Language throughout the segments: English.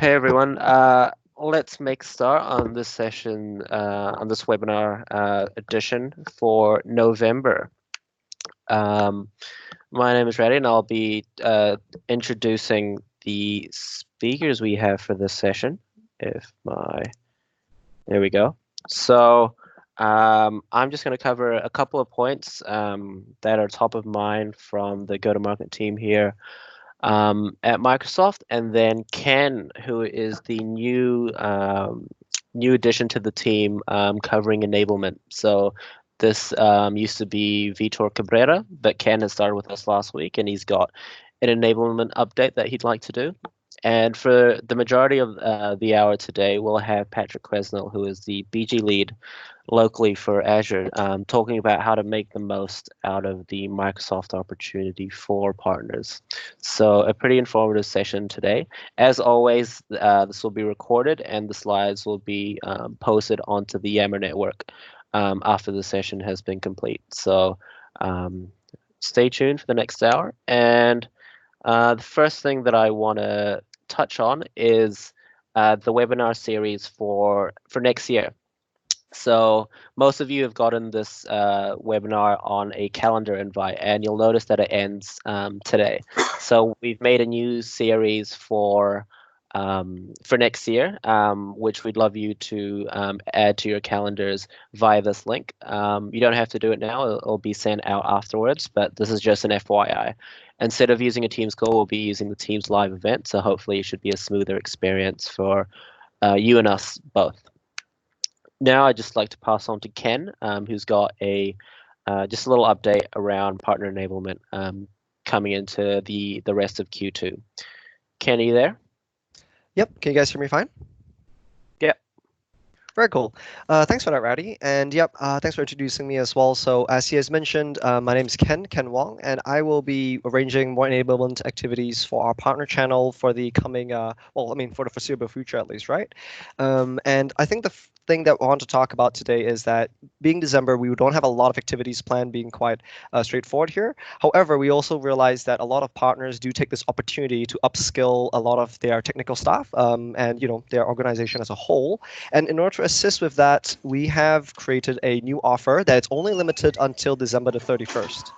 Hey everyone, let's make a start on this session, on this webinar edition for November. My name is Reddy and I'll be introducing the speakers we have for this session. There we go. So I'm just going to cover a couple of points that are top of mind from the go-to-market team here at Microsoft, and then Ken, who is the new addition to the team, covering enablement. So this used to be Vitor Cabrera, but Ken has started with us last week, and he's got an enablement update that he'd like to do. And for the majority of the hour today, we'll have Patrick Quesnel, who is the BG lead locally for Azure, talking about how to make the most out of the Microsoft opportunity for partners. So a pretty informative session today. As always, this will be recorded and the slides will be posted onto the Yammer network after the session has been complete. So stay tuned for the next hour. And the first thing that I want to touch on is the webinar series for next year. So most of you have gotten this webinar on a calendar invite, and you'll notice that it ends today. So we've made a new series for next year, which we'd love you to add to your calendars via this link. You don't have to do it now; it'll be sent out afterwards. But this is just an FYI. Instead of using a Teams call, we'll be using the Teams live event. So hopefully, it should be a smoother experience for you and us both. Now I'd just like to pass on to Ken, who's got just a little update around partner enablement coming into the rest of Q2. Ken, are you there? Yep. Can you guys hear me fine? Yep. Very cool. Thanks for that, Rowdy. And yep, thanks for introducing me as well. So as he has mentioned, my name is Ken Wong, and I will be arranging more enablement activities for our partner channel for the coming, for the foreseeable future at least, right? And I think the thing that I want to talk about today is that being December, we don't have a lot of activities planned, being quite straightforward here. However, we also realize that a lot of partners do take this opportunity to upskill a lot of their technical staff and their organization as a whole. And in order to assist with that, we have created a new offer that's only limited until December the 31st.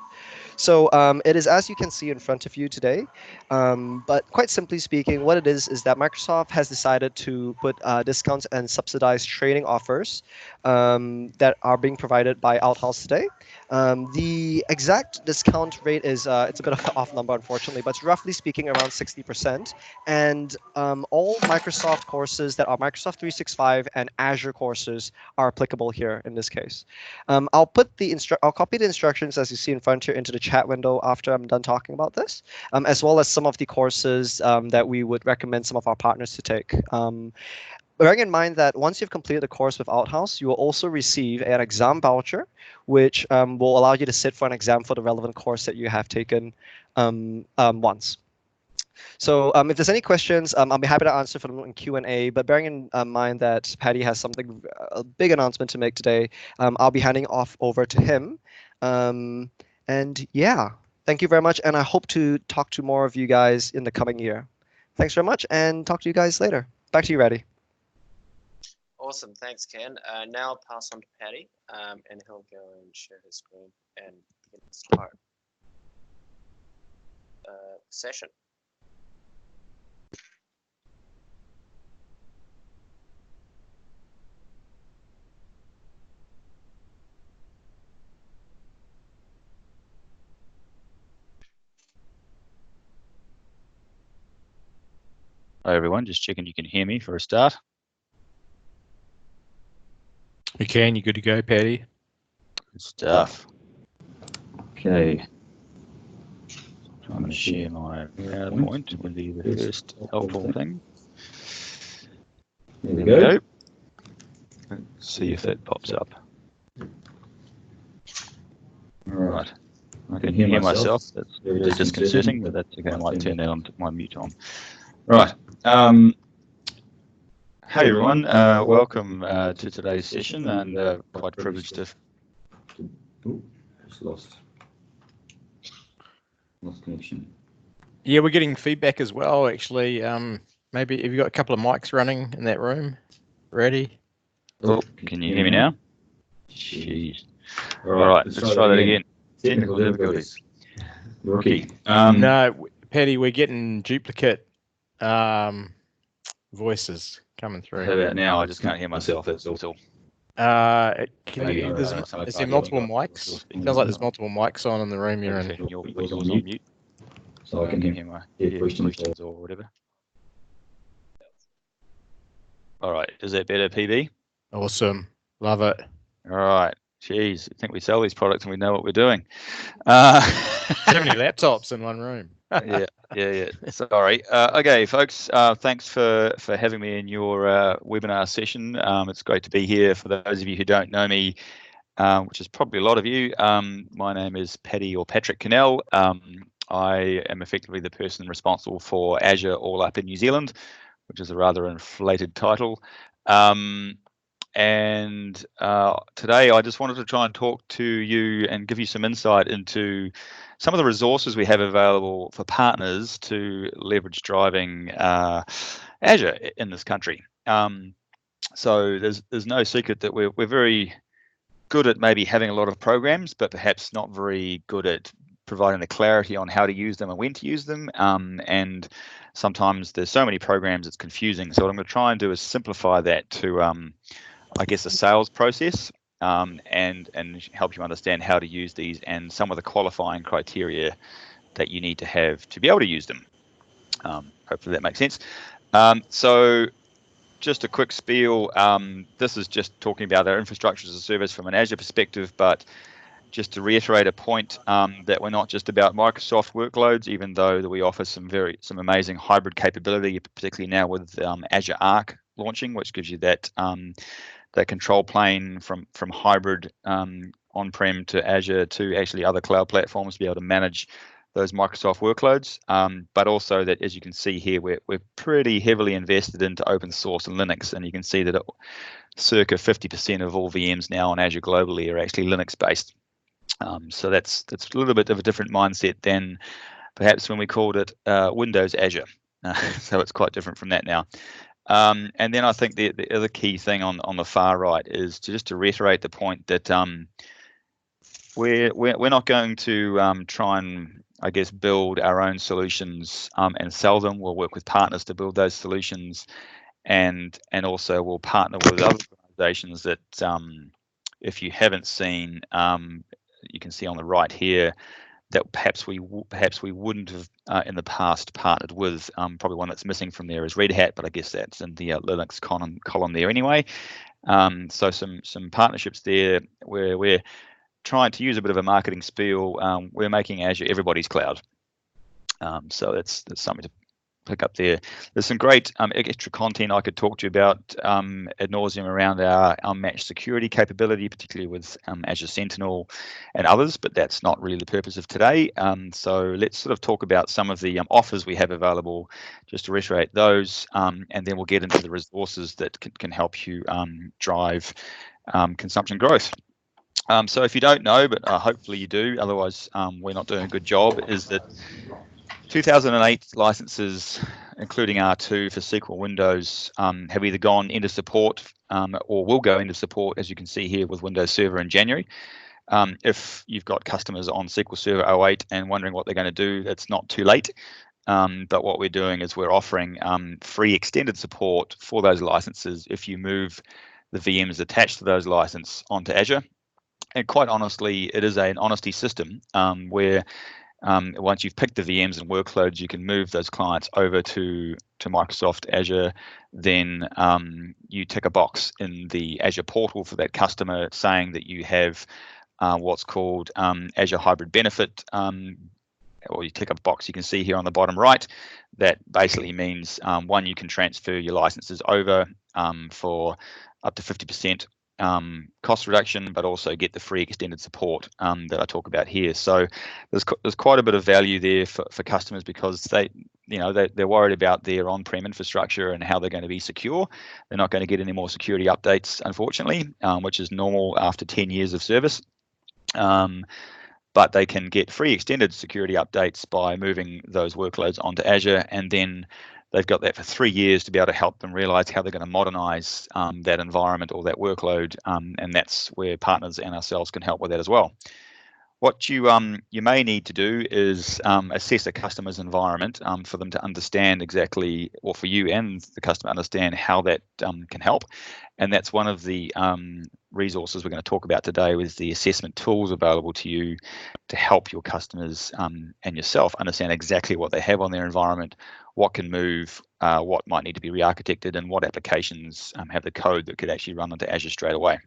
So it is as you can see in front of you today. But quite simply speaking, what it is that Microsoft has decided to put discounts and subsidized training offers that are being provided by Outhouse today. The exact discount rate is it's a bit of an off number, unfortunately, but roughly speaking, around 60%. And all Microsoft courses that are Microsoft 365 and Azure courses are applicable here in this case. I'll copy the instructions as you see in front here into the chat window after I'm done talking about this, as well as some of the courses that we would recommend some of our partners to take. Bearing in mind that once you've completed the course with Outhouse, you will also receive an exam voucher, which will allow you to sit for an exam for the relevant course that you have taken once. So if there's any questions, I'll be happy to answer for them in Q&A. But bearing in mind that Patty has a big announcement to make today, I'll be handing off over to him. And yeah, thank you very much. And I hope to talk to more of you guys in the coming year. Thanks very much, and talk to you guys later. Back to you, Reddy. Awesome, thanks, Ken. Now I'll pass on to Patty, and he'll go and share his screen and start session. Hi everyone, just checking you can hear me for a start. We can. You good to go, Patty? Good stuff. Okay. I'm going to share my PowerPoint. Will be the first helpful thing. There we go. Let's see if that pops up. All right. I can hear myself. That's very disconcerting, but that's okay. I might turn that on, my mute on. Right. Hey everyone, welcome to today's session, and quite privileged to. Lost connection. Yeah, we're getting feedback as well. Actually, maybe have you got a couple of mics running in that room? Ready? Oh, can you hear me now? Jeez. All right, let's try that again. Technical difficulties. Rookie. No, Paddy, we're getting duplicate voices coming through. How about now? I just can't hear myself. That's all. Is Maybe, there multiple mics? It sounds like there's multiple mics on in the room you're in. Yours on mute. So I can hear my questions or whatever. All right, is that better, PB? Awesome, love it. All right, geez, I think we sell these products and we know what we're doing. So many laptops in one room. Yeah. Sorry. Okay, folks. Thanks for having me in your webinar session. It's great to be here. For those of you who don't know me, which is probably a lot of you, my name is Paddy or Patrick Cannell. I am effectively the person responsible for Azure All Up in New Zealand, which is a rather inflated title. And today I just wanted to try and talk to you and give you some insight into some of the resources we have available for partners to leverage driving Azure in this country. So there's no secret that we're very good at maybe having a lot of programs, but perhaps not very good at providing the clarity on how to use them and when to use them. And sometimes there's so many programs it's confusing. So what I'm going to try and do is simplify that to I guess a sales process and help you understand how to use these and some of the qualifying criteria that you need to have to be able to use them. Hopefully that makes sense. So just a quick spiel. This is just talking about our infrastructure as a service from an Azure perspective, but just to reiterate a point that we're not just about Microsoft workloads, even though that we offer some amazing hybrid capability, particularly now with Azure Arc launching, which gives you that that control plane from hybrid on-prem to Azure to actually other cloud platforms to be able to manage those Microsoft workloads. But also that, as you can see here, we're pretty heavily invested into open source and Linux, and you can see that circa 50% of all VMs now on Azure globally are actually Linux based. So that's a little bit of a different mindset than perhaps when we called it Windows Azure. So it's quite different from that now. And then I think the other key thing on the far right is to reiterate the point that we're not going to try and, I guess, build our own solutions and sell them. We'll work with partners to build those solutions, and also we'll partner with other organizations that if you haven't seen, you can see on the right here that perhaps we wouldn't have in the past partnered with. Probably one that's missing from there is Red Hat, but I guess that's in the Linux column there anyway. So some partnerships there where we're trying to use a bit of a marketing spiel. We're making Azure everybody's cloud. So that's something to pick up there. There's some great extra content I could talk to you about ad nauseum around our unmatched security capability, particularly with Azure Sentinel and others, but that's not really the purpose of today. So let's sort of talk about some of the offers we have available, just to reiterate those, and then we'll get into the resources that can help you drive consumption growth. So if you don't know, but hopefully you do, otherwise we're not doing a good job, is that 2008 licenses, including R2 for SQL Windows, have either gone into support or will go into support, as you can see here with Windows Server in January. If you've got customers on SQL Server 08 and wondering what they're going to do, it's not too late. But what we're doing is we're offering free extended support for those licenses if you move the VMs attached to those licenses onto Azure. And quite honestly, it is an honesty system where once you've picked the VMs and workloads, you can move those clients over to Microsoft Azure. Then you tick a box in the Azure portal for that customer saying that you have what's called Azure Hybrid Benefit, or you tick a box you can see here on the bottom right. That basically means one, you can transfer your licenses over for up to 50% cost reduction, but also get the free extended support that I talk about here. So there's quite a bit of value there for customers, because they're worried about their on-prem infrastructure and how they're going to be secure. They're not going to get any more security updates, unfortunately, which is normal after 10 years of service. But they can get free extended security updates by moving those workloads onto Azure, and then they've got that for 3 years to be able to help them realize how they're going to modernize that environment or that workload, and that's where partners and ourselves can help with that as well. What you may need to do is assess a customer's environment for them to understand exactly, or for you and the customer understand how that can help. And that's one of the resources we're going to talk about today, with the assessment tools available to you to help your customers and yourself understand exactly what they have on their environment, what can move, what might need to be re-architected, and what applications have the code that could actually run into Azure straight away.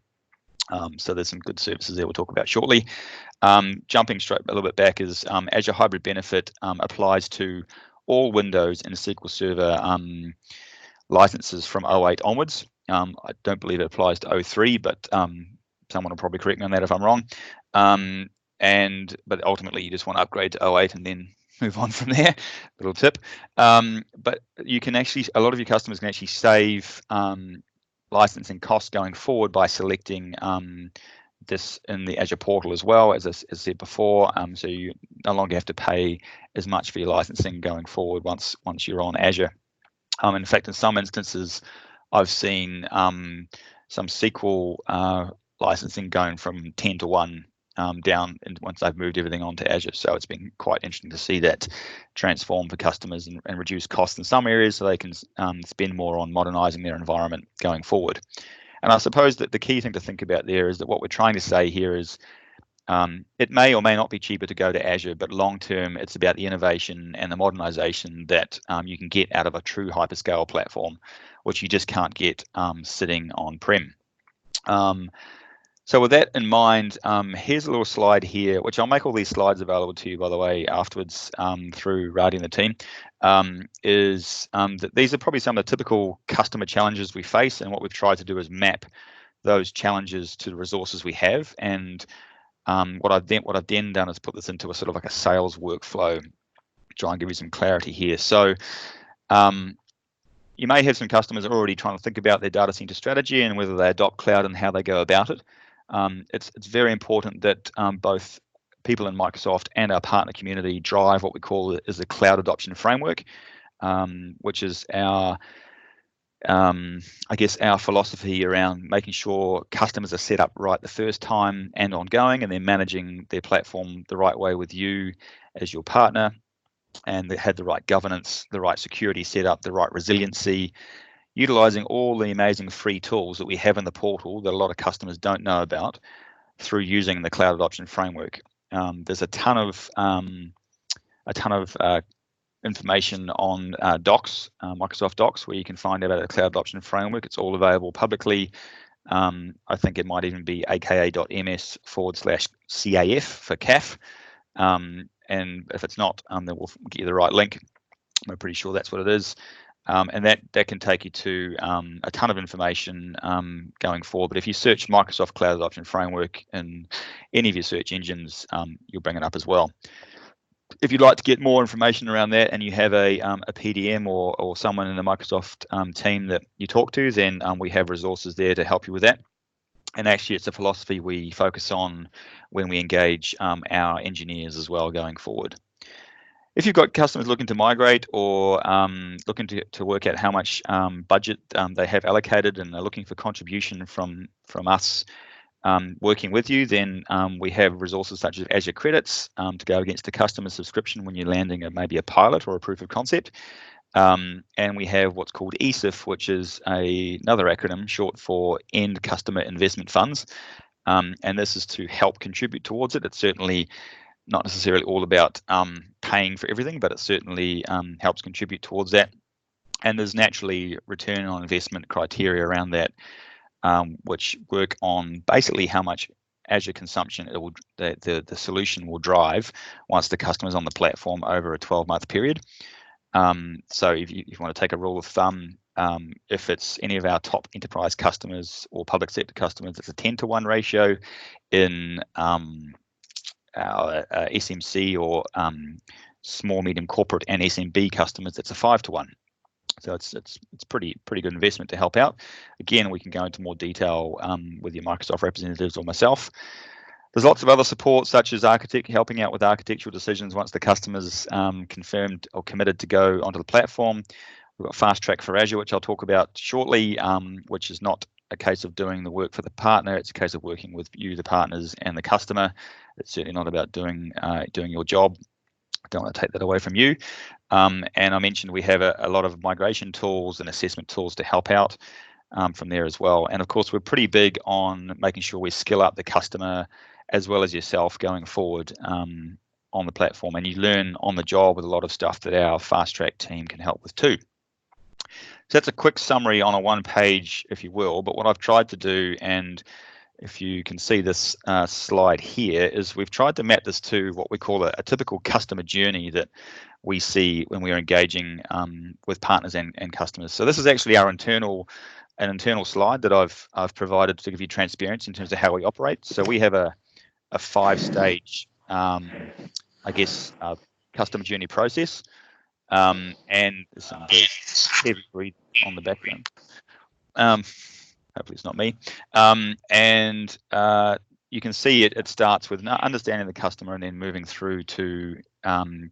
So there's some good services there we'll talk about shortly. Jumping straight a little bit back is Azure Hybrid Benefit applies to all Windows and SQL Server licenses from 08 onwards. I don't believe it applies to 03, but someone will probably correct me on that if I'm wrong. But ultimately, you just want to upgrade to 08 and then move on from there. Little tip. But you can actually, a lot of your customers can actually save licensing costs going forward by selecting this in the Azure portal as well, as I said before. So you no longer have to pay as much for your licensing going forward once you're on Azure. In fact, in some instances, I've seen some SQL licensing going from 10 to 1 down once they've moved everything onto Azure. So it's been quite interesting to see that transform for customers and reduce costs in some areas, so they can spend more on modernizing their environment going forward. And I suppose that the key thing to think about there is that what we're trying to say here is it may or may not be cheaper to go to Azure, but long term, it's about the innovation and the modernization that you can get out of a true hyperscale platform, which you just can't get sitting on-prem. So with that in mind, here's a little slide here, which I'll make all these slides available to you, by the way, afterwards through Radi and the team, that these are probably some of the typical customer challenges we face, and what we've tried to do is map those challenges to the resources we have. And what I've then done is put this into a sort of like a sales workflow, try and give you some clarity here. So you may have some customers already trying to think about their data center strategy and whether they adopt cloud and how they go about it. It's very important that both people in Microsoft and our partner community drive what we call is the cloud adoption framework, which is our I guess our philosophy around making sure customers are set up right the first time and ongoing, and they're managing their platform the right way with you as your partner, and they had the right governance, the right security setup, the right resiliency, utilizing all the amazing free tools that we have in the portal that a lot of customers don't know about through using the cloud adoption framework. There's a ton of information on Docs, Microsoft Docs, where you can find out about the cloud adoption framework. It's all available publicly. I think it might even be aka.ms/CAF for CAF. And if it's not, then we'll get you the right link. I'm pretty sure that's what it is. And that can take you to a ton of information going forward. But if you search Microsoft Cloud Adoption Framework in any of your search engines, you'll bring it up as well. If you'd like to get more information around that, and you have a PDM or someone in the Microsoft team that you talk to, then we have resources there to help you with that. And actually, it's a philosophy we focus on when we engage our engineers as well going forward. If you've got customers looking to migrate or looking to work out how much budget they have allocated, and they're looking for contribution from us working with you, then we have resources such as Azure Credits to go against the customer subscription when you're landing maybe a pilot or a proof of concept. And we have what's called ESIF, which is another acronym short for End Customer Investment Funds. And this is to help contribute towards it. It's certainly not necessarily all about paying for everything, but it certainly helps contribute towards that. And there's naturally return on investment criteria around that, which work on basically how much Azure consumption the solution will drive once the customer's on the platform over a 12-month period. So if you want to take a rule of thumb, if it's any of our top enterprise customers or public sector customers, it's a 10-to-1 ratio. In our SMC or small, medium corporate and SMB customers, it's a 5-to-1. So it's pretty good investment to help out. Again, we can go into more detail with your Microsoft representatives or myself. There's lots of other support, such as helping out with architectural decisions once the customer's confirmed or committed to go onto the platform. We've got Fast Track for Azure, which I'll talk about shortly, which is not a case of doing the work for the partner. It's a case of working with you, the partners, and the customer. It's certainly not about doing your job. I don't want to take that away from you. And I mentioned we have a lot of migration tools and assessment tools to help out from there as well. And of course, we're pretty big on making sure we skill up the customer as well as yourself going forward on the platform. And you learn on the job with a lot of stuff that our Fast Track team can help with too. So that's a quick summary on a one page, if you will. But what I've tried to do, and if you can see this slide here, is we've tried to map this to what we call a typical customer journey that we see when we are engaging with partners and customers. So this is actually our internal slide that I've provided to give you transparency in terms of how we operate. So we have a 5-stage, I guess, customer journey process. And there's some very heavy breathing on the background. Hopefully it's not me. And you can see it starts with understanding the customer and then moving through to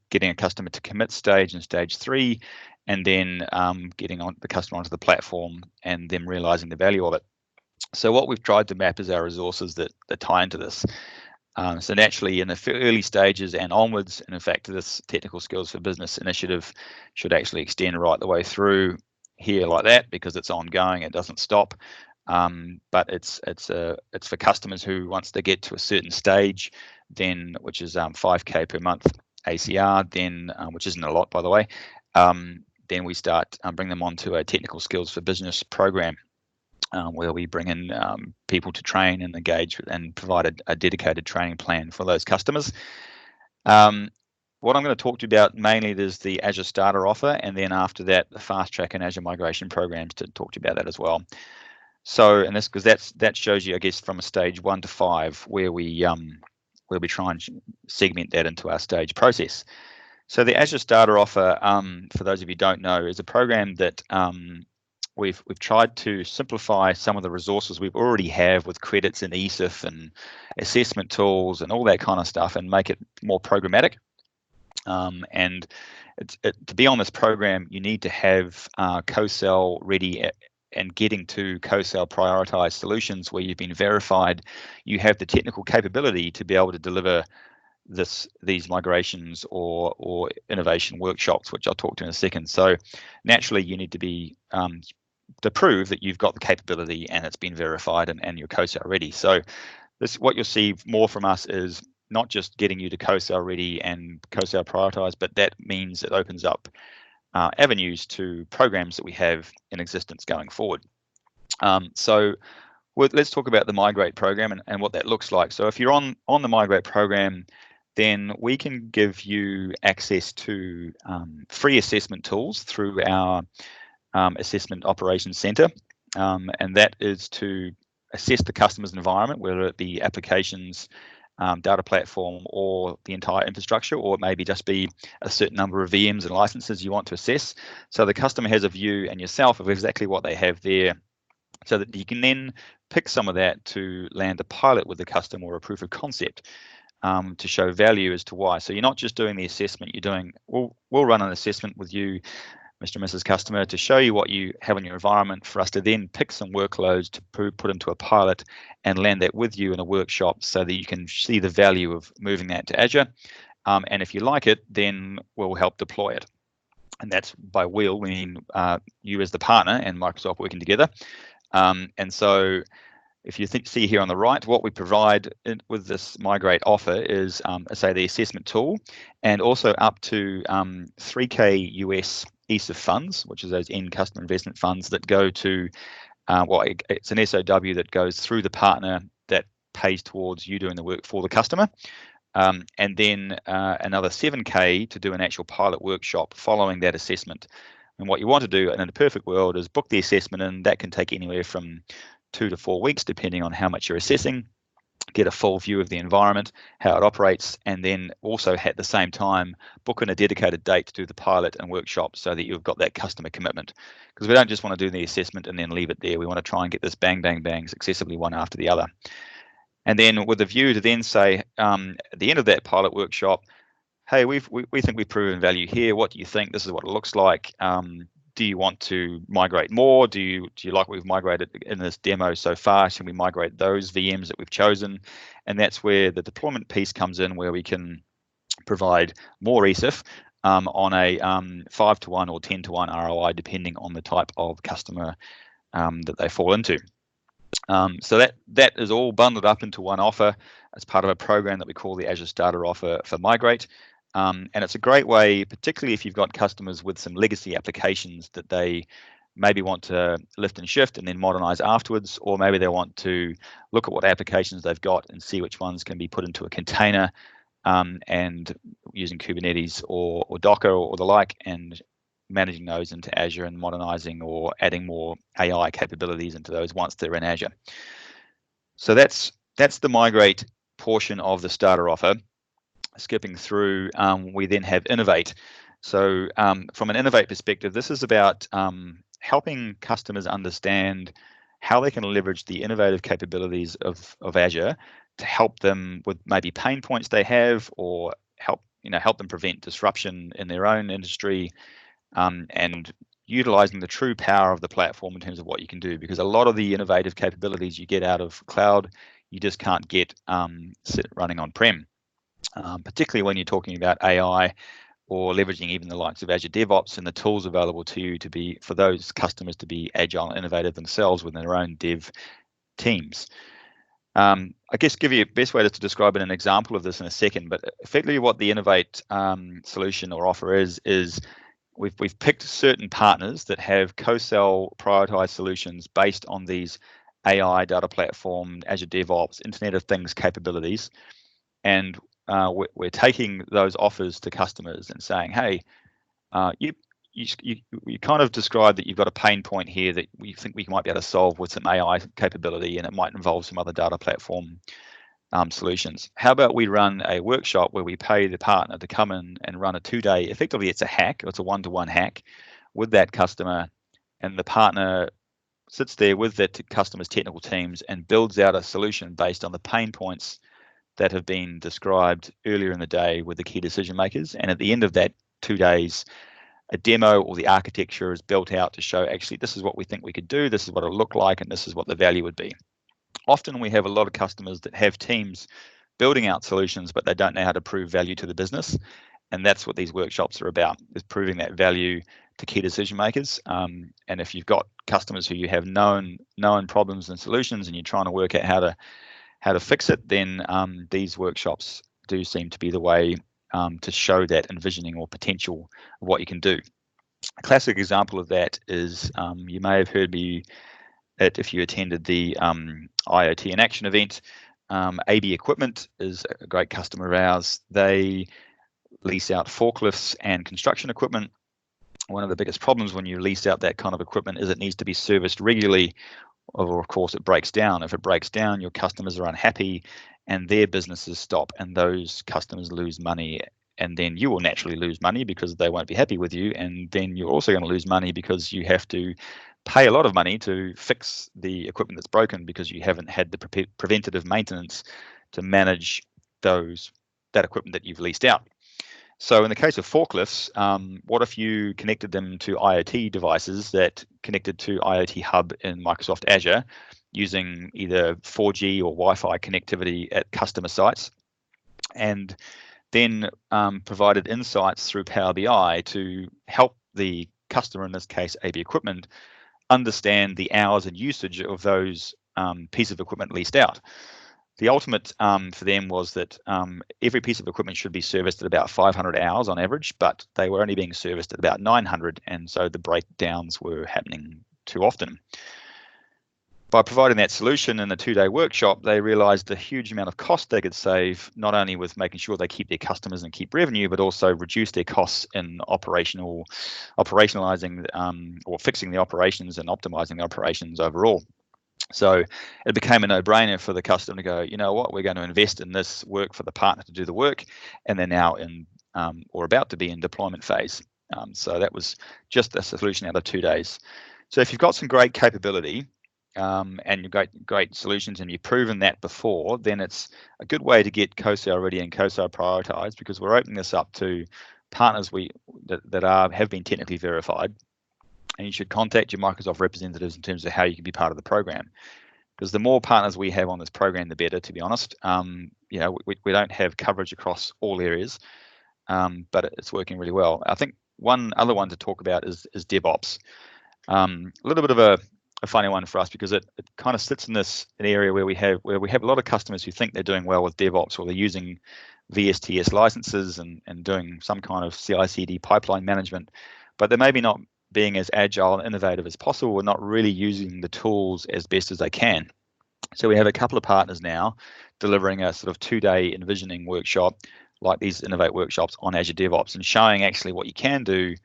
getting a customer to commit stage in stage 3, and then getting the customer onto the platform and then realizing the value of it. So what we've tried to map is our resources that tie into this. So naturally, in the early stages and onwards, and in fact, this Technical Skills for Business initiative should actually extend right the way through here like that, because it's ongoing, it doesn't stop. But it's for customers who, once they get to a certain stage, then which is 5K per month ACR, then which isn't a lot, by the way, then we start bring them onto a Technical Skills for Business program. Where we bring in people to train and engage and provide a dedicated training plan for those customers. What I'm going to talk to you about mainly is the Azure Starter offer, and then after that, the Fast Track and Azure Migration programs to talk to you about that as well. So, and this, because that shows you, I guess, from a stage 1 to 5 where we try and segment that into our stage process. So the Azure Starter offer, for those of you who don't know, is a program that we've tried to simplify some of the resources we've already have with credits and ESIF and assessment tools and all that kind of stuff, and make it more programmatic. And to be on this program, you need to have co-sell ready and getting to co-sell prioritized solutions where you've been verified, you have the technical capability to be able to deliver these migrations or innovation workshops, which I'll talk to in a second. So naturally, you need to be to prove that you've got the capability and it's been verified and you're co-sell ready. So what you'll see more from us is not just getting you to co-sell ready and co-sell prioritize, but that means it opens up avenues to programs that we have in existence going forward. So let's talk about the Migrate program and what that looks like. So if you're on the Migrate program, then we can give you access to free assessment tools through our Assessment Operations Center, and that is to assess the customer's environment, whether it be applications, data platform, or the entire infrastructure, or it maybe just be a certain number of VMs and licenses you want to assess. So the customer has a view and yourself of exactly what they have there, so that you can then pick some of that to land a pilot with the customer or a proof of concept to show value as to why. So you're not just doing the assessment, you're doing, we'll run an assessment with you, Mr. and Mrs. Customer, to show you what you have in your environment, for us to then pick some workloads to put into a pilot and land that with you in a workshop so that you can see the value of moving that to Azure. And if you like it, then we'll help deploy it. And that's by we mean you as the partner and Microsoft working together. And so if you see here on the right, what we provide with this Migrate offer is, say, the assessment tool, and also up to 3K US ESIF funds, which is those end customer investment funds that go to, it's an SOW that goes through the partner that pays towards you doing the work for the customer. And then another 7K to do an actual pilot workshop following that assessment. And what you want to do in a perfect world is book the assessment, and that can take anywhere from 2 to 4 weeks, depending on how much you're assessing, get a full view of the environment, how it operates, and then also at the same time book in a dedicated date to do the pilot and workshop so that you've got that customer commitment. Because we don't just want to do the assessment and then leave it there. We want to try and get this bang, bang, bang successively one after the other. And then with a view to then say at the end of that pilot workshop, hey, we think we've proven value here. What do you think? This is what it looks like. do you want to migrate more? Do you like what we've migrated in this demo so far? Should we migrate those VMs that we've chosen? And that's where the deployment piece comes in, where we can provide more ESIF on a 5-to-1 or 10-to-1 ROI, depending on the type of customer that they fall into. So that is all bundled up into one offer as part of a program that we call the Azure Starter Offer for Migrate. And it's a great way, particularly if you've got customers with some legacy applications that they maybe want to lift and shift and then modernize afterwards, or maybe they want to look at what applications they've got and see which ones can be put into a container and using Kubernetes or Docker or the like, and managing those into Azure and modernizing or adding more AI capabilities into those once they're in Azure. So that's the migrate portion of the starter offer. Skipping through, we then have Innovate. So from an Innovate perspective, this is about helping customers understand how they can leverage the innovative capabilities of Azure to help them with maybe pain points they have, or help them prevent disruption in their own industry, and utilizing the true power of the platform in terms of what you can do, because a lot of the innovative capabilities you get out of cloud, you just can't get running on-prem, particularly when you're talking about AI or leveraging even the likes of Azure DevOps and the tools available to you for those customers to be agile and innovative themselves within their own dev teams. I guess give you a best way to describe it, an example of this in a second, but effectively what the Innovate solution or offer is we've picked certain partners that have co-sell prioritized solutions based on these AI data platform, Azure DevOps, Internet of Things capabilities, and we're taking those offers to customers and saying, hey, you kind of described that you've got a pain point here that we think we might be able to solve with some AI capability, and it might involve some other data platform solutions. How about we run a workshop where we pay the partner to come in and run a 2-day, effectively it's a hack, it's a 1-to-1 hack with that customer, and the partner sits there with that customer's technical teams and builds out a solution based on the pain points that have been described earlier in the day with the key decision makers. And at the end of that 2 days, a demo or the architecture is built out to show, actually, this is what we think we could do, this is what it'll look like, and this is what the value would be. Often we have a lot of customers that have teams building out solutions, but they don't know how to prove value to the business. And that's what these workshops are about, is proving that value to key decision makers. And if you've got customers who you have known problems and solutions, and you're trying to work out how to fix it, then these workshops do seem to be the way to show that envisioning or potential of what you can do. A classic example of that is, you may have heard me if you attended the IoT in Action event. AB Equipment is a great customer of ours. They lease out forklifts and construction equipment. One of the biggest problems when you lease out that kind of equipment is it needs to be serviced regularly, or of course it breaks down. If it breaks down, your customers are unhappy and their businesses stop, and those customers lose money, and then you will naturally lose money because they won't be happy with you, and then you're also going to lose money because you have to pay a lot of money to fix the equipment that's broken because you haven't had the preventative maintenance to manage that equipment that you've leased out. So in the case of forklifts, what if you connected them to IoT devices that connected to IoT Hub in Microsoft Azure using either 4G or Wi-Fi connectivity at customer sites, and then provided insights through Power BI to help the customer, in this case AB Equipment, understand the hours and usage of those pieces of equipment leased out. The ultimate for them was that every piece of equipment should be serviced at about 500 hours on average, but they were only being serviced at about 900, and so the breakdowns were happening too often. By providing that solution in a 2-day workshop, they realized the huge amount of cost they could save, not only with making sure they keep their customers and keep revenue, but also reduce their costs in operationalizing or fixing the operations and optimizing the operations overall. So it became a no-brainer for the customer to go, you know what, we're going to invest in this work for the partner to do the work, and they're now in or about to be in deployment phase. So that was just a solution out of 2 days. So if you've got some great capability and you've got great solutions and you've proven that before, then it's a good way to get co-sell ready and co-sell prioritized, because we're opening this up to partners that have been technically verified. and you should contact your Microsoft representatives in terms of how you can be part of the program. Because the more partners we have on this program, the better, to be honest. You know, we don't have coverage across all areas, but it's working really well. I think one other one to talk about is DevOps. A little bit of a funny one for us, because it kind of sits in an area where we have a lot of customers who think they're doing well with DevOps, or they're using VSTS licenses and doing some kind of CI/CD pipeline management, but they maybe not being as agile and innovative as possible. We're not really using the tools as best as they can. So we have a couple of partners now delivering a sort of 2-day envisioning workshop, like these Innovate workshops on Azure DevOps, and showing actually what you can do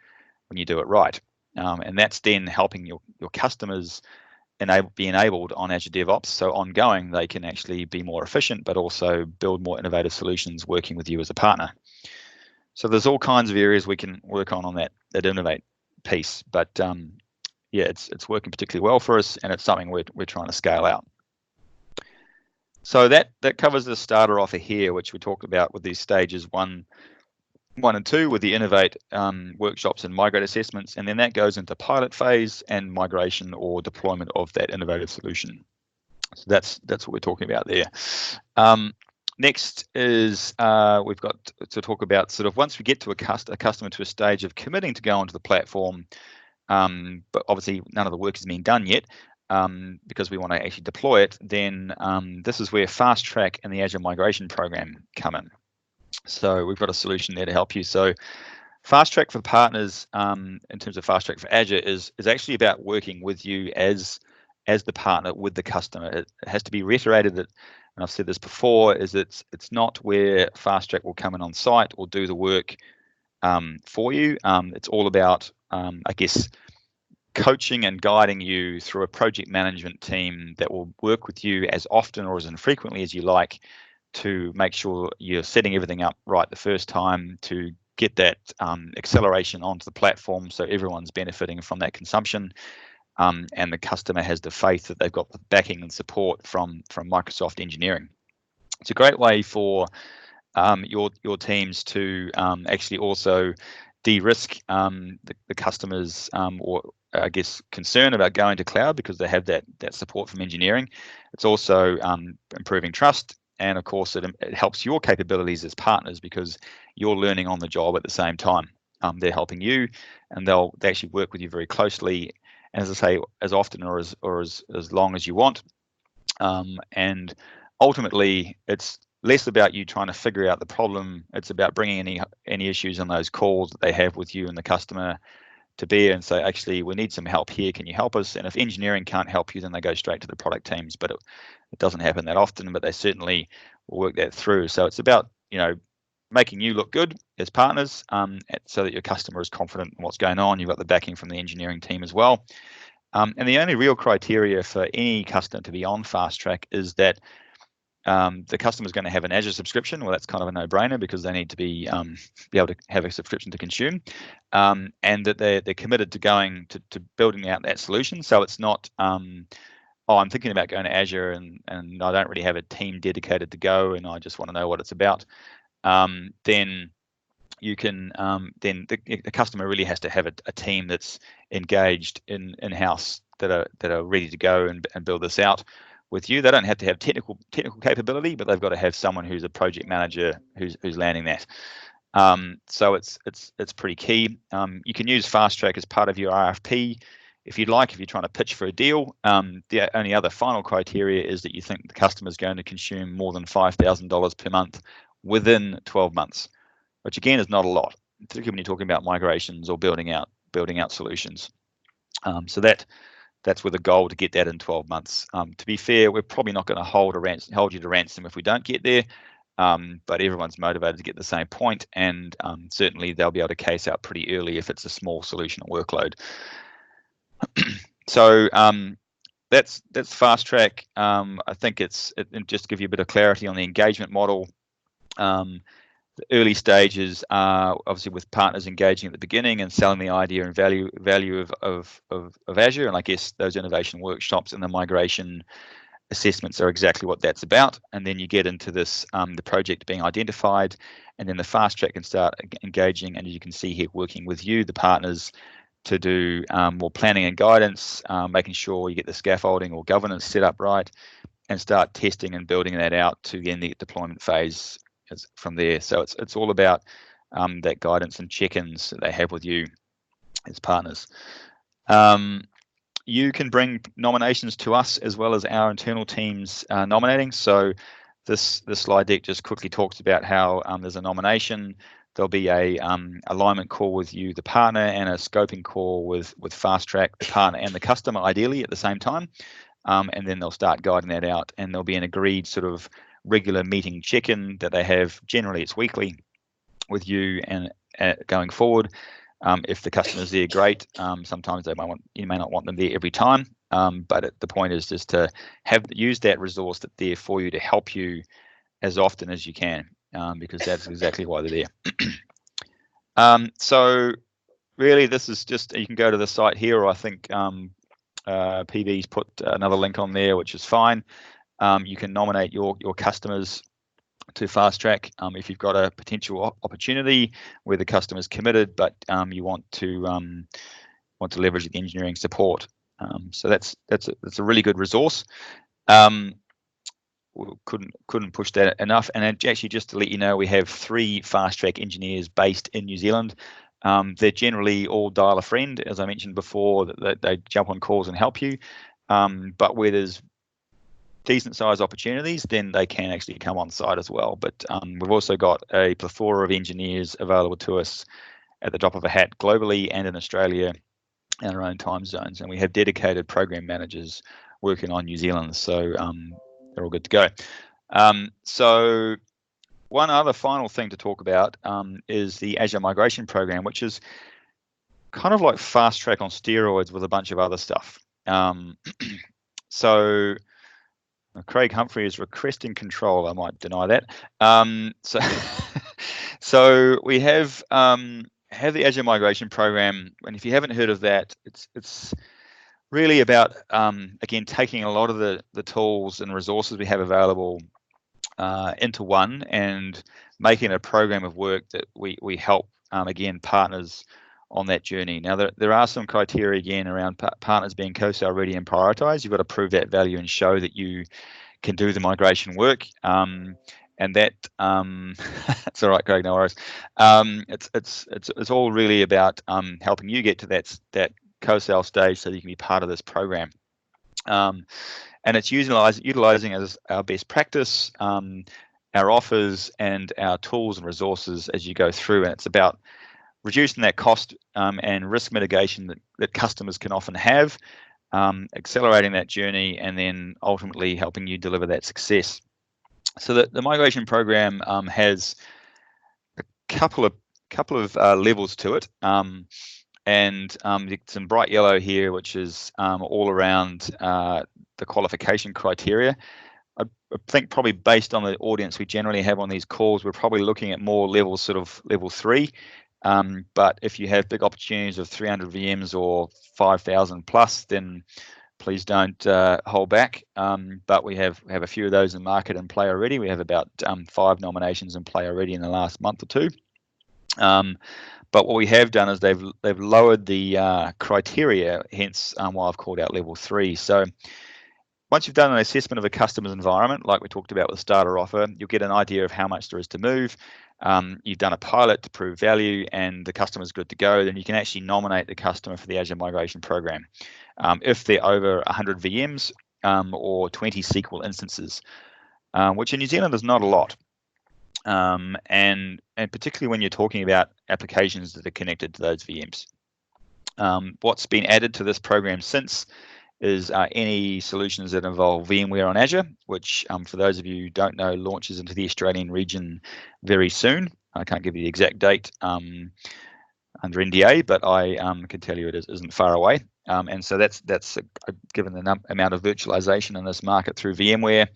when you do it right. And that's then helping your customers be enabled on Azure DevOps. So ongoing, they can actually be more efficient, but also build more innovative solutions working with you as a partner. So there's all kinds of areas we can work on that Innovate piece, but yeah, it's working particularly well for us, and it's something we're trying to scale out. So that covers the starter offer here, which we talked about with these stages one and two, with the Innovate workshops and migrate assessments, and then that goes into pilot phase and migration or deployment of that innovative solution. So that's what we're talking about there. Next is we've got to talk about sort of once we get to a customer to a stage of committing to go onto the platform, but obviously none of the work has been done yet, because we want to actually deploy it, then this is where Fast Track and the Azure Migration Program come in. So we've got a solution there to help you. So Fast Track for partners, in terms of Fast Track for Azure, is actually about working with you as the partner with the customer. It has to be reiterated that, and I've said this before, is it's not where Fast Track will come in on site or do the work for you. It's all about, I guess, coaching and guiding you through a project management team that will work with you as often or as infrequently as you like, to make sure you're setting everything up right the first time, to get that acceleration onto the platform so everyone's benefiting from that consumption, and the customer has the faith that they've got the backing and support from Microsoft engineering. It's a great way for your teams to actually also de-risk the customers or I guess concern about going to cloud, because they have that support from engineering. It's also improving trust, and of course it helps your capabilities as partners, because you're learning on the job at the same time. They're helping you, and they actually work with you very closely, and as I say, as often or as long as you want. And ultimately, it's less about you trying to figure out the problem. It's about bringing any issues on those calls that they have with you and the customer to bear, and say, actually, we need some help here. Can you help us? And if engineering can't help you, then they go straight to the product teams. But it doesn't happen that often, but they certainly will work that through. So it's about, you know, making you look good as partners, so that your customer is confident in what's going on. You've got the backing from the engineering team as well. And the only real criteria for any customer to be on Fast Track is that the customer is going to have an Azure subscription. Well, that's kind of a no-brainer, because they need to be able to have a subscription to consume, and that they're committed to going to building out that solution. So it's not, oh, I'm thinking about going to Azure and I don't really have a team dedicated to go, and I just want to know what it's about. Then you can then the customer really has to have a team that's engaged in-house that are ready to go and build this out with you. They don't have to have technical capability, but they've got to have someone who's a project manager who's landing that. So it's pretty key. You can use Fast Track as part of your RFP if you'd like, if you're trying to pitch for a deal. The only other final criteria is that you think the customer is going to consume more than $5,000 per month within 12 months, which again is not a lot, particularly when you're talking about migrations or building out solutions. So that's with a goal to get that in 12 months. To be fair, we're probably not going to hold you to ransom if we don't get there, but everyone's motivated to get the same point, and certainly they'll be able to case out pretty early if it's a small solution or workload. So that's Fast Track. I think and just to give you a bit of clarity on the engagement model. The early stages are obviously with partners engaging at the beginning and selling the idea and value of Azure, and I guess those innovation workshops and the migration assessments are exactly what that's about. And then you get into this the project being identified, and then the Fast Track can start engaging, and as you can see here, working with you, the partners, to do more planning and guidance, making sure you get the scaffolding or governance set up right, and start testing and building that out to then the deployment phase from there. So it's all about that guidance and check-ins that they have with you as partners. You can bring nominations to us as well as our internal teams nominating. So this slide deck just quickly talks about how there's a nomination. There'll be a alignment call with you, the partner, and a scoping call with Fast Track, the partner and the customer, ideally at the same time. And then they'll start guiding that out, and there'll be an agreed sort of regular meeting check-in that they have. Generally, it's weekly with you, and going forward, if the customer's there, great. Sometimes you may not want them there every time, but the point is just to use that resource that's there for you to help you as often as you can, because that's exactly why they're there. So really, this is just, you can go to the site here, or I think PV's put another link on there, which is fine. You can nominate your customers to Fast Track if you've got a potential opportunity where the customer's committed, but you want to leverage the engineering support. So that's a really good resource. Couldn't push that enough. And actually, just to let you know, we have 3 Fast Track engineers based in New Zealand. They're generally all dial a friend, as I mentioned before, that they jump on calls and help you. But where there's decent sized opportunities, then they can actually come on site as well. But we've also got a plethora of engineers available to us at the drop of a hat globally and in Australia and our own time zones. And we have dedicated program managers working on New Zealand. So they're all good to go. So one other final thing to talk about is the Azure Migration Program, which is kind of like Fast Track on steroids with a bunch of other stuff. So Craig Humphrey is requesting control. I might deny that. So we have the Azure Migration Program, and if you haven't heard of that, it's really about again taking a lot of the tools and resources we have available into one and making a program of work that we help again partners on that journey. Now there are some criteria again around partners being co-sale ready and prioritized. You've got to prove that value and show that you can do the migration work, and that it's all right, Craig, no worries. It's all really about helping you get to that co-sale stage so that you can be part of this program. And it's utilizing as our best practice, our offers and our tools and resources as you go through, and it's about reducing that cost and risk mitigation that customers can often have, accelerating that journey, and then ultimately helping you deliver that success. So the migration program has a couple of levels to it, and it's in bright yellow here, which is all around the qualification criteria. I think probably based on the audience we generally have on these calls, we're probably looking at more levels, sort of level 3. But if you have big opportunities of 300 VMs or 5,000 plus, then please don't hold back. But we have a few of those in market and play already. We have about 5 nominations in play already in the last month or 2. But what we have done is they've lowered the criteria, hence why I've called out level 3. So once you've done an assessment of a customer's environment, like we talked about with starter offer, you'll get an idea of how much there is to move. You've done a pilot to prove value and the customer's good to go, then you can actually nominate the customer for the Azure Migration Program. If they're over 100 VMs or 20 SQL instances, which in New Zealand is not a lot. And particularly when you're talking about applications that are connected to those VMs. What's been added to this program since is any solutions that involve VMware on Azure, which for those of you who don't know, launches into the Australian region very soon. I can't give you the exact date under NDA, but I can tell you it isn't far away. And so that's given the amount of virtualization in this market through VMware,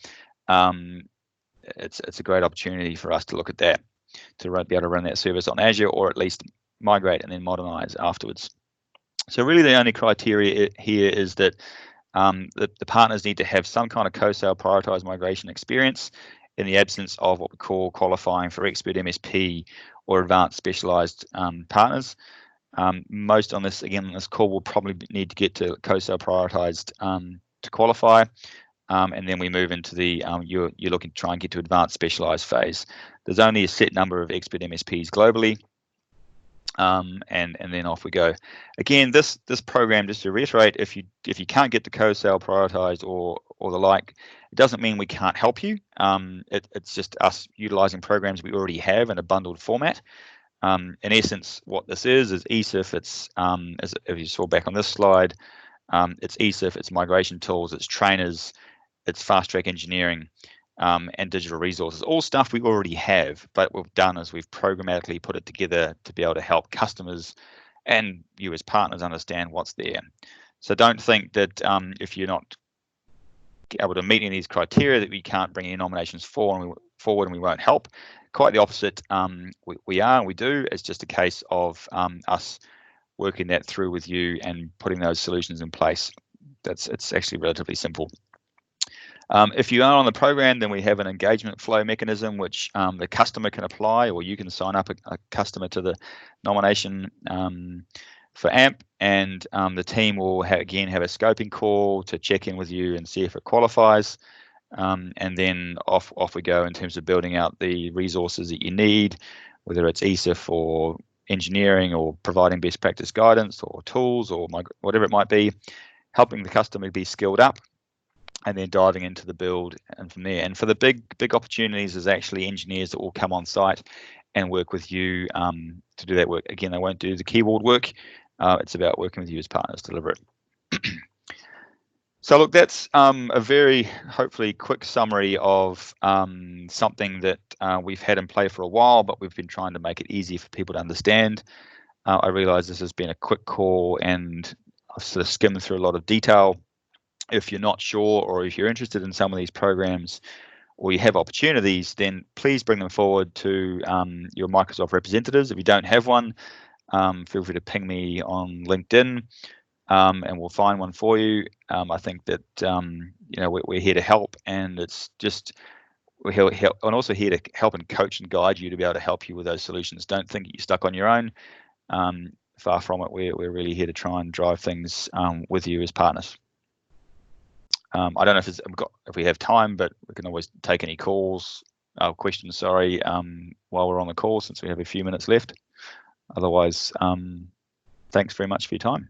it's a great opportunity for us to look at that, to be able to run that service on Azure, or at least migrate and then modernize afterwards. So really the only criteria here is that the partners need to have some kind of co-sale prioritized migration experience in the absence of what we call qualifying for expert MSP or advanced specialized partners. Most on this call will probably need to get to co-sale prioritized to qualify, and then we move into the you're looking to try and get to advanced specialized phase. There's only a set number of expert MSPs globally, and then off we go. Again, this program, just to reiterate, if you can't get the co-sale prioritized or the like, it doesn't mean we can't help you. It's just us utilizing programs we already have in a bundled format. In essence, what this is ESIF. It's as if you saw back on this slide, it's ESIF, it's migration tools, it's trainers, it's fast track engineering, and digital resources. All stuff we already have, but what we've done is we've programmatically put it together to be able to help customers and you as partners understand what's there. So don't think that if you're not able to meet any of these criteria that we can't bring any nominations forward and we won't help. Quite the opposite. We are and we do. It's just a case of us working that through with you and putting those solutions in place. It's actually relatively simple. If you are on the program, then we have an engagement flow mechanism which the customer can apply, or you can sign up a customer to the nomination for AMP, and the team will again have a scoping call to check in with you and see if it qualifies. And then off we go in terms of building out the resources that you need, whether it's ESIF or engineering or providing best practice guidance or tools or whatever it might be, helping the customer be skilled up, and then diving into the build and from there. And for the big opportunities, there's actually engineers that will come on site and work with you to do that work. Again, they won't do the keyboard work. It's about working with you as partners to deliver it. So look, that's a very hopefully quick summary of something that we've had in play for a while, but we've been trying to make it easy for people to understand. I realize this has been a quick call and I've sort of skimmed through a lot of detail. If you're not sure, or if you're interested in some of these programs or you have opportunities, then please bring them forward to your Microsoft representatives. If you don't have one, feel free to ping me on LinkedIn. And we'll find one for you. I think that we're here to help, and it's just we're here help, and also here to help and coach and guide you to be able to help you with those solutions. Don't think you're stuck on your own. Far from it. We're really here to try and drive things with you as partners. I don't know if we have time, but we can always take any questions. Sorry, while we're on the call, since we have a few minutes left. Otherwise, thanks very much for your time.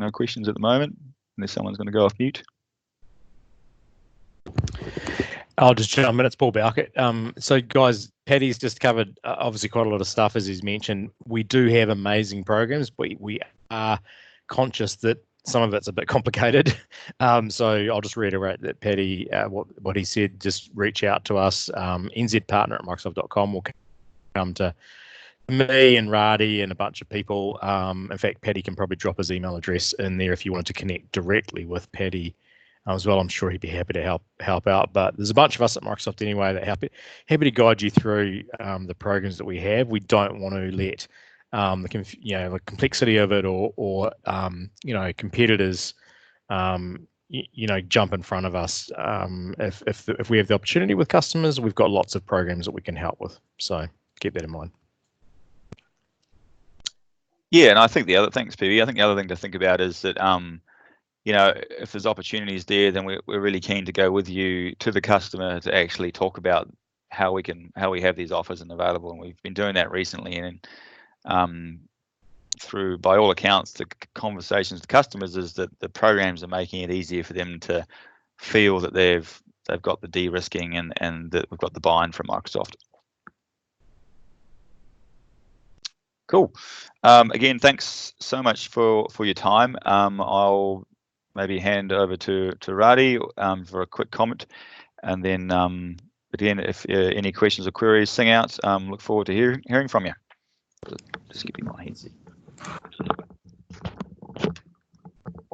No questions at the moment, unless someone's going to go off mute. I'll just jump in. It's Paul Bowkett. So guys, Paddy's just covered obviously quite a lot of stuff, as he's mentioned. We do have amazing programs, but we are conscious that some of it's a bit complicated. So I'll just reiterate that Paddy, what he said, just reach out to us. nzpartner@microsoft.com will come to me and Radi and a bunch of people. In fact, Paddy can probably drop his email address in there if you wanted to connect directly with Paddy as well. I'm sure he'd be happy to help out. But there's a bunch of us at Microsoft anyway that happy to guide you through the programs that we have. We don't want to let the complexity of it or competitors jump in front of us. If we have the opportunity with customers, we've got lots of programs that we can help with. So keep that in mind. Yeah, and I think thanks, PB. I think the other thing to think about is that, if there's opportunities there, then we're really keen to go with you to the customer to actually talk about how we have these offers and available. And we've been doing that recently, and through, by all accounts, the conversations with customers is that the programs are making it easier for them to feel that they've got the de-risking and that we've got the buy-in from Microsoft. Cool. Again, thanks so much for your time. I'll maybe hand over to Radi for a quick comment, and then again, if any questions or queries, sing out. Look forward to hearing from you. Just keeping my headset.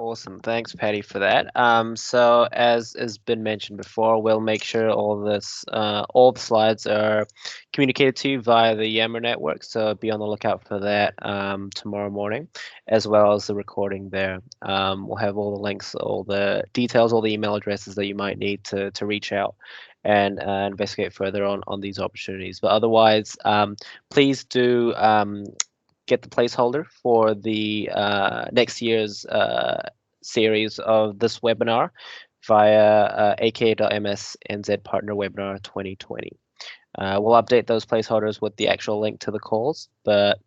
Awesome. Thanks, Patty, for that. So as has been mentioned before, we'll make sure all the slides are communicated to you via the Yammer network. So be on the lookout for that tomorrow morning, as well as the recording there. We'll have all the links, all the details, all the email addresses that you might need to reach out and investigate further on these opportunities. But otherwise, please do get the placeholder for the next year's series of this webinar via aka.ms NZ Partner Webinar 2020. We'll update those placeholders with the actual link to the calls, but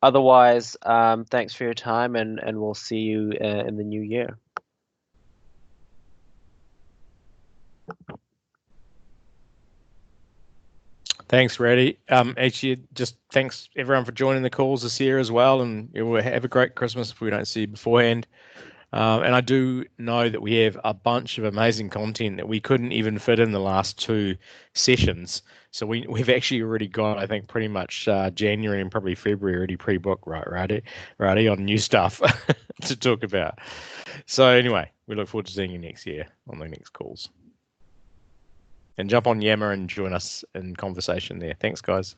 otherwise, thanks for your time, and we'll see you in the new year. Thanks, Reddy. Actually, just thanks everyone for joining the calls this year as well, and we'll have a great Christmas if we don't see you beforehand. And I do know that we have a bunch of amazing content that we couldn't even fit in the last 2 sessions. So we've actually already got, I think, pretty much January and probably February already pre-booked, right, Roddy, on new stuff to talk about. So anyway, we look forward to seeing you next year on the next calls. And jump on Yammer and join us in conversation there. Thanks, guys.